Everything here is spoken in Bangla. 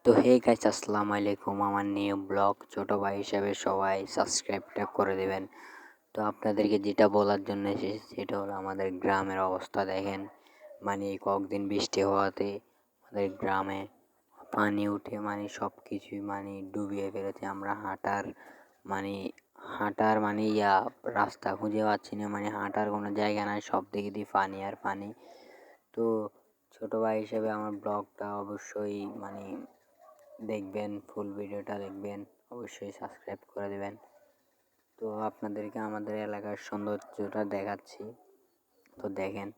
তো হে গাইস, আসসালামু আলাইকুম। আমার নিউ ব্লগ ছোট ভাই হিসেবে সবাই সাবস্ক্রাইবটা করে দেবেন। তো আপনাদেরকে যেটা বলার জন্য এসেছি সেটা হলো আমাদের গ্রামের অবস্থা দেখেন। মানে কয়েকদিন বৃষ্টি হওয়াতে আমাদের গ্রামে পানি উঠে মানে সব কিছুই মানে ডুবিয়ে ফেলেছে। আমরা হাঁটার রাস্তা খুঁজে পাচ্ছি না, মানে হাঁটার কোনো জায়গা নাই, সব দিকে দিয়ে পানি আর পানি। তো ছোট ভাই হিসেবে আমার ব্লগটা অবশ্যই মানে দেখবেন, ফুল ভিডিওটা দেখবেন, অবশ্যই সাবস্ক্রাইব করে দেবেন। তো আপনাদেরকে আমাদের এলাকার সৌন্দর্যটা দেখাচ্ছি, তো দেখেন।